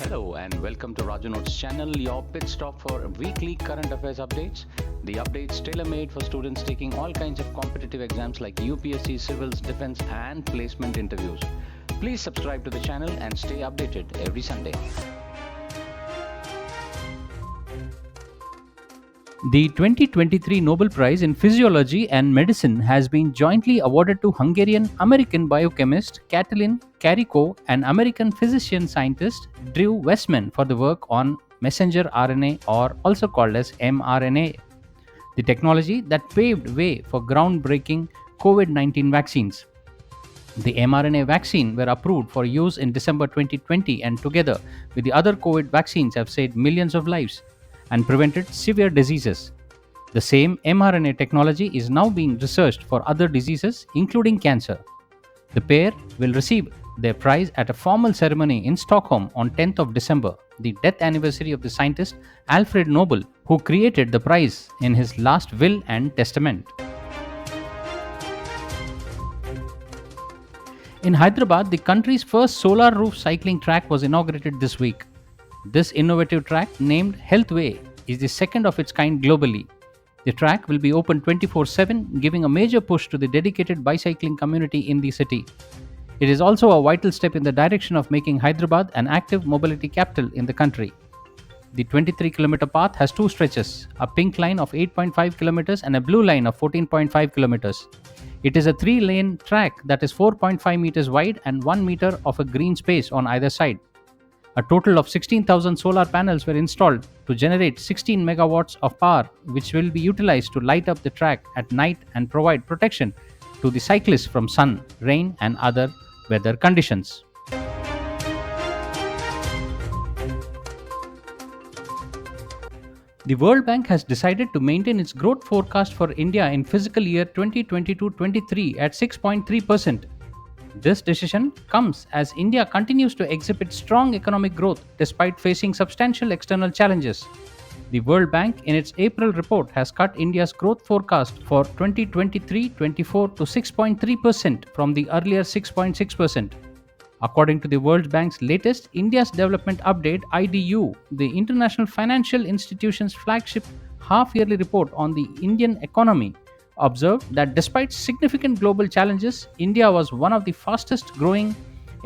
Hello and welcome to Raju Notes channel, your pit stop for weekly current affairs updates. The updates tailor-made for students taking all kinds of competitive exams like UPSC, civils, defense and placement interviews. Please subscribe to the channel and stay updated every Sunday. The 2023 Nobel Prize in Physiology and Medicine has been jointly awarded to Hungarian-American biochemist Katalin Karikó and American physician-scientist Drew Weissman for the work on messenger RNA, or also called as mRNA, the technology that paved way for groundbreaking COVID-19 vaccines. The mRNA vaccine were approved for use in December 2020 and together with the other COVID vaccines have saved millions of lives and prevented severe diseases. The same mRNA technology is now being researched for other diseases, including cancer. The pair will receive their prize at a formal ceremony in Stockholm on 10th of December, the death anniversary of the scientist Alfred Nobel, who created the prize in his last will and testament. In Hyderabad, the country's first solar roof cycling track was inaugurated this week. This innovative track, named Healthway, is the second of its kind globally. The track will be open 24/7, giving a major push to the dedicated bicycling community in the city. It is also a vital step in the direction of making Hyderabad an active mobility capital in the country. The 23-kilometer path has two stretches, a pink line of 8.5 kilometers and a blue line of 14.5 kilometers. It is a 3-lane track that is 4.5 meters wide and 1 meter of a green space on either side. A total of 16,000 solar panels were installed to generate 16 megawatts of power, which will be utilized to light up the track at night and provide protection to the cyclists from sun, rain, and other weather conditions. The World Bank has decided to maintain its growth forecast for India in fiscal year 2022-23 at 6.3%. This decision comes as India continues to exhibit strong economic growth despite facing substantial external challenges. The World Bank, in its April report, has cut India's growth forecast for 2023-24 to 6.3% from the earlier 6.6%. According to the World Bank's latest India's Development Update (IDU), the International Financial Institution's flagship half-yearly report on the Indian economy observed that despite significant global challenges, India was one of the fastest growing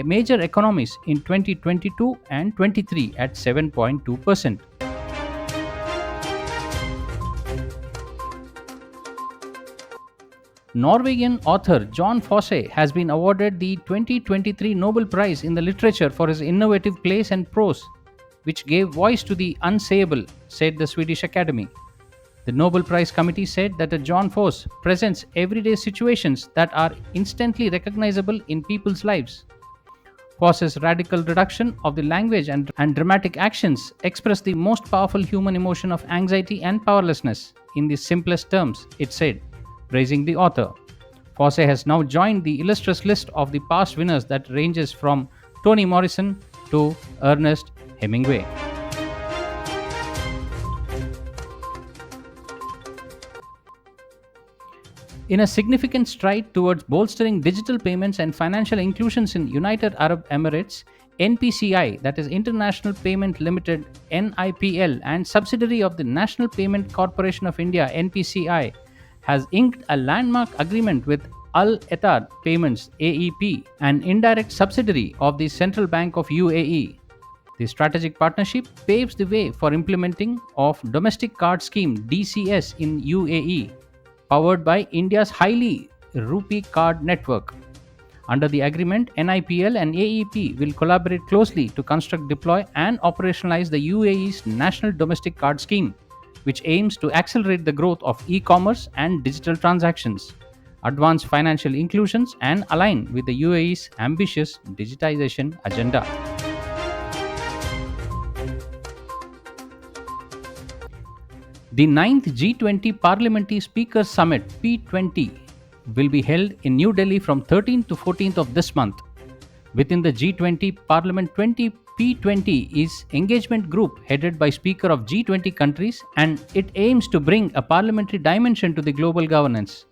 major economies in 2022 and 23 at 7.2%. Norwegian author John Fosse has been awarded the 2023 Nobel Prize in the Literature for his innovative plays and prose, which gave voice to the unsayable, said the Swedish Academy. The Nobel Prize Committee said that John Fosse presents everyday situations that are instantly recognizable in people's lives. Fosse's radical reduction of the language and dramatic actions express the most powerful human emotion of anxiety and powerlessness in the simplest terms, it said, praising the author. Fosse has now joined the illustrious list of the past winners that ranges from Toni Morrison to Ernest Hemingway. In a significant stride towards bolstering digital payments and financial inclusions in United Arab Emirates, NPCI, that is International Payment Limited (NIPL) and subsidiary of the National Payment Corporation of India (NPCI), has inked a landmark agreement with Al Etihad Payments (AEP), an indirect subsidiary of the Central Bank of UAE. The strategic partnership paves the way for implementing of Domestic Card Scheme (DCS) in UAE, powered by India's highly Rupee card network. Under the agreement, NIPL and AEP will collaborate closely to construct, deploy, and operationalize the UAE's National Domestic Card Scheme, which aims to accelerate the growth of e-commerce and digital transactions, advance financial inclusions, and align with the UAE's ambitious digitization agenda. The 9th G20 Parliamentary Speakers Summit (P20) will be held in New Delhi from 13th to 14th of this month. Within the G20 Parliament 20 P20 is engagement group headed by speaker of G20 countries, and it aims to bring a parliamentary dimension to the global governance.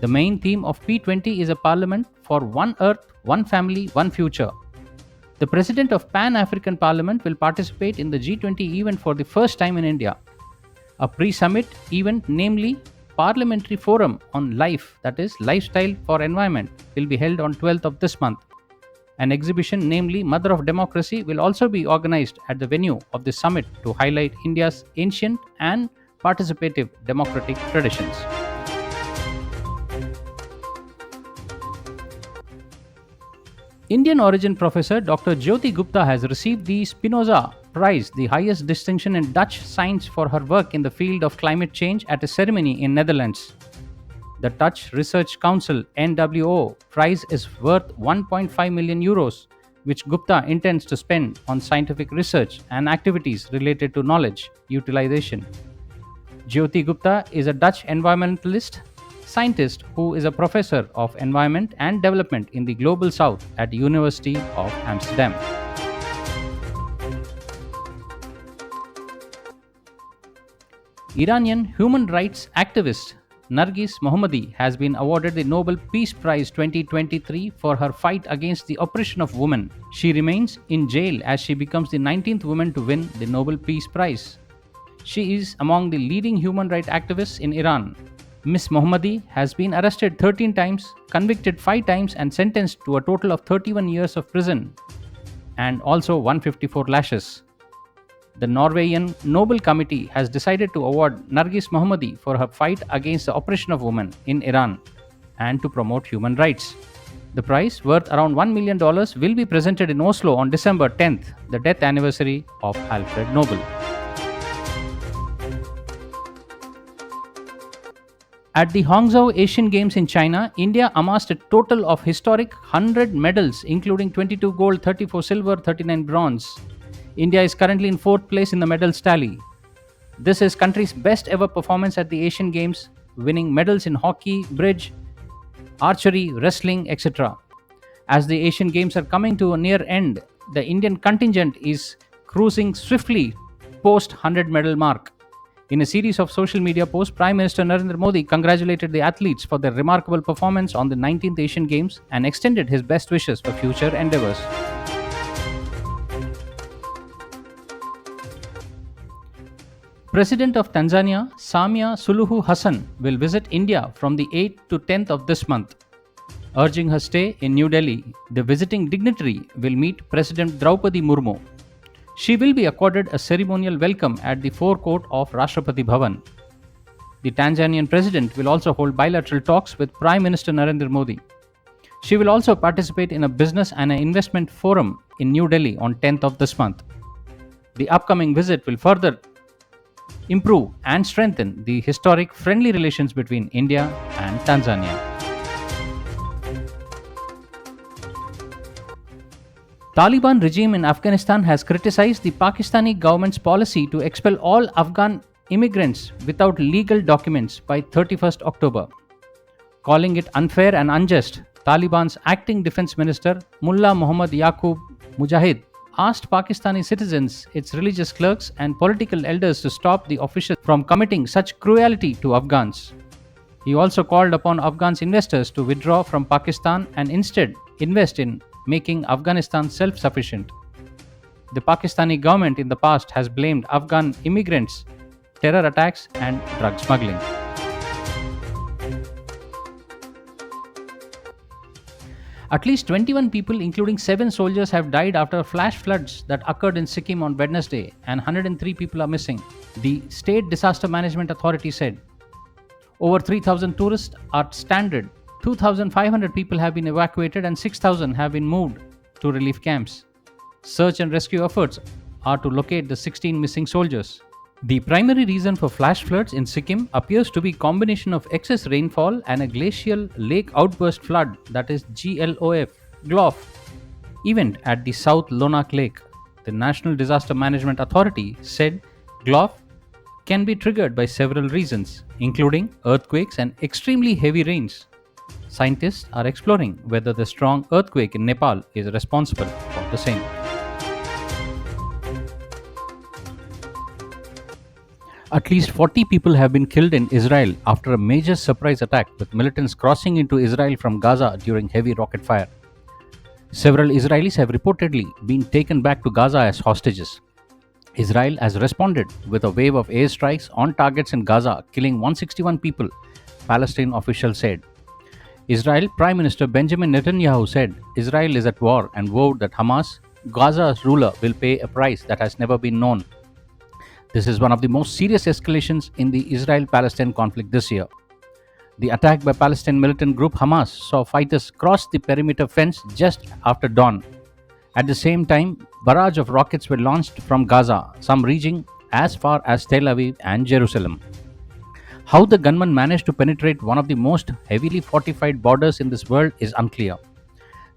The main theme of P20 is a parliament for one earth, one family, one future. The president of Pan African Parliament will participate in the G20 event for the first time in India. A pre summit event, namely Parliamentary Forum on Life, that is, Lifestyle for Environment, will be held on 12th of this month. An exhibition, namely Mother of Democracy, will also be organized at the venue of the summit to highlight India's ancient and participative democratic traditions. Indian origin professor Dr. Jyoti Gupta has received the Spinosa Prize, the highest distinction in Dutch science, for her work in the field of climate change at a ceremony in Netherlands. The Dutch Research Council (NWO) prize is worth 1.5 million euros, which Gupta intends to spend on scientific research and activities related to knowledge utilization. Jyoti Gupta is a Dutch environmentalist scientist who is a professor of environment and development in the Global South at the University of Amsterdam. Iranian human rights activist Nargis Mohammadi has been awarded the Nobel Peace Prize 2023 for her fight against the oppression of women. She remains in jail as she becomes the 19th woman to win the Nobel Peace Prize. She is among the leading human rights activists in Iran. Ms. Mohammadi has been arrested 13 times, convicted 5 times, and sentenced to a total of 31 years of prison and also 154 lashes. The Norwegian Nobel Committee has decided to award Nargis Mohammadi for her fight against the oppression of women in Iran and to promote human rights. The prize, worth around $1 million, will be presented in Oslo on December 10th, the death anniversary of Alfred Nobel. At the Hangzhou Asian Games in China, India amassed a total of historic 100 medals, including 22 gold, 34 silver, 39 bronze. India is currently in 4th place in the medals tally. This is country's best ever performance at the Asian Games, winning medals in hockey, bridge, archery, wrestling, etc. As the Asian Games are coming to a near end, the Indian contingent is cruising swiftly post 100 medal mark. In a series of social media posts, Prime Minister Narendra Modi congratulated the athletes for their remarkable performance on the 19th Asian Games and extended his best wishes for future endeavours. President of Tanzania, Samia Suluhu Hassan, will visit India from the 8th to 10th of this month. Urging her stay in New Delhi, the visiting dignitary will meet President Draupadi Murmu. She will be accorded a ceremonial welcome at the forecourt of Rashtrapati Bhavan. The Tanzanian president will also hold bilateral talks with Prime Minister Narendra Modi. She will also participate in a business and an investment forum in New Delhi on 10th of this month. The upcoming visit will further improve and strengthen the historic friendly relations between India and Tanzania. Taliban regime in Afghanistan has criticized the Pakistani government's policy to expel all Afghan immigrants without legal documents by 31st October. Calling it unfair and unjust, Taliban's acting defense minister Mullah Muhammad Yaqub Mujahid asked Pakistani citizens, its religious clerks and political elders to stop the officials from committing such cruelty to Afghans. He also called upon Afghans investors to withdraw from Pakistan and instead invest in making Afghanistan self-sufficient. The Pakistani government in the past has blamed Afghan immigrants, terror attacks and drug smuggling. At least 21 people, including 7 soldiers, have died after flash floods that occurred in Sikkim on Wednesday, and 103 people are missing, the State Disaster Management Authority said. Over 3,000 tourists are stranded. 2,500 people have been evacuated and 6,000 have been moved to relief camps. Search and rescue efforts are to locate the 16 missing soldiers. The primary reason for flash floods in Sikkim appears to be a combination of excess rainfall and a glacial lake outburst flood, that is GLOF event at the South Lonak Lake. The National Disaster Management Authority said GLOF can be triggered by several reasons, including earthquakes and extremely heavy rains. Scientists are exploring whether the strong earthquake in Nepal is responsible for the same. At least 40 people have been killed in Israel after a major surprise attack, with militants crossing into Israel from Gaza during heavy rocket fire. Several Israelis have reportedly been taken back to Gaza as hostages. Israel has responded with a wave of airstrikes on targets in Gaza, killing 161 people, Palestinian officials said. Israel Prime Minister Benjamin Netanyahu said Israel is at war and vowed that Hamas, Gaza's ruler, will pay a price that has never been known. This is one of the most serious escalations in the Israel Palestine conflict this year. The attack by Palestinian militant group Hamas saw fighters cross the perimeter fence just after dawn. At the same time, barrage of rockets were launched from Gaza, some reaching as far as Tel Aviv and Jerusalem. How the gunmen managed to penetrate one of the most heavily fortified borders in this world is unclear.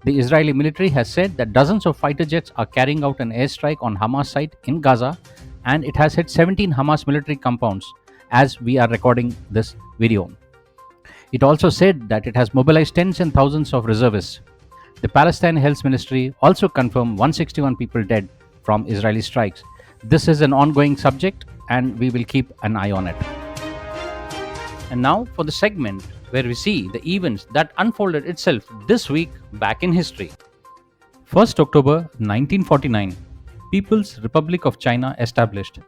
The Israeli military has said that dozens of fighter jets are carrying out an airstrike on Hamas site in Gaza, and it has hit 17 Hamas military compounds as we are recording this video. It also said that it has mobilized tens and thousands of reservists. The Palestine Health Ministry also confirmed 161 people dead from Israeli strikes. This is an ongoing subject and we will keep an eye on it. And now for the segment where we see the events that unfolded itself this week back in history. 1st October 1949, People's Republic of China established.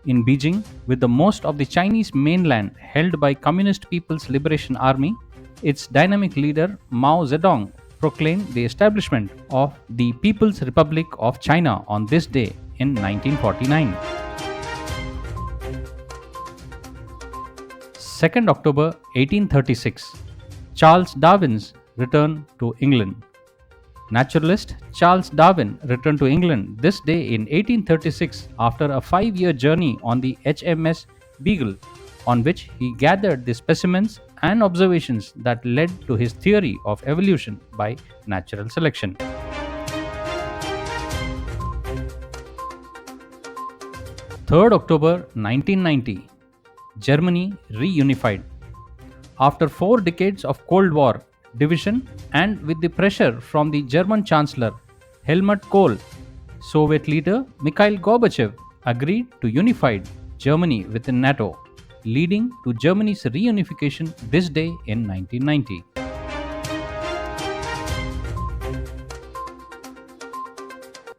In Beijing, with the most of the Chinese mainland held by Communist People's Liberation Army, its dynamic leader Mao Zedong proclaimed the establishment of the People's Republic of China on this day in 1949. 2nd October 1836, Charles Darwin's return to England. Naturalist Charles Darwin returned to England this day in 1836 after a 5-year journey on the HMS Beagle, on which he gathered the specimens and observations that led to his theory of evolution by natural selection. Third October 1990, Germany reunified. After 4 decades of Cold War division and with the pressure from the German Chancellor Helmut Kohl, Soviet leader Mikhail Gorbachev agreed to unify Germany within NATO, leading to Germany's reunification this day in 1990.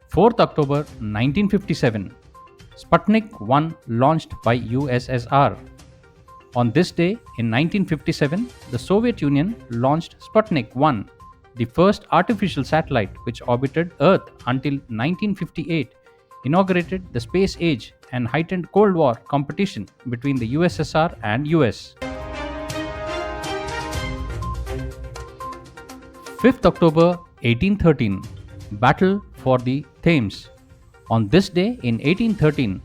Fourth October 1957, Sputnik 1 launched by USSR. On this day in 1957, the Soviet Union launched Sputnik 1, the first artificial satellite which orbited Earth until 1958, inaugurated the space age and heightened Cold War competition between the USSR and US. 5th October 1813, Battle for the Thames. On this day in 1813,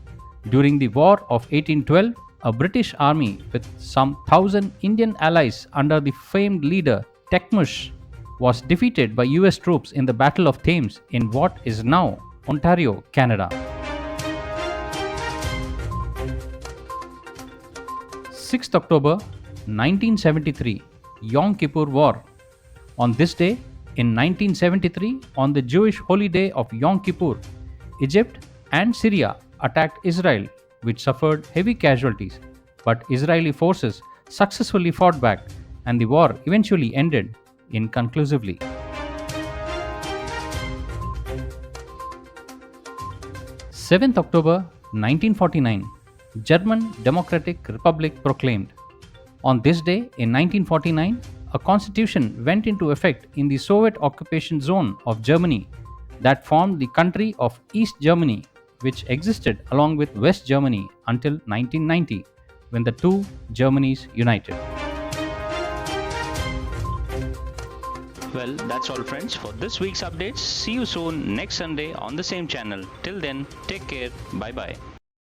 during the War of 1812, a British army with some 1,000 Indian allies under the famed leader Tecmush was defeated by US troops in the Battle of Thames in what is now Ontario, Canada. 6th October 1973, Yom Kippur War. On this day in 1973, on the Jewish holy day of Yom Kippur, Egypt and Syria attacked Israel, which suffered heavy casualties, but Israeli forces successfully fought back and the war eventually ended inconclusively. 7th October 1949, German Democratic Republic proclaimed. On this day in 1949, a constitution went into effect in the Soviet occupation zone of Germany that formed the country of East Germany, which existed along with West Germany until 1990, when the two Germanys united. Well, that's all friends for this week's updates. See you soon next Sunday on the same channel. Till then, take care. Bye bye.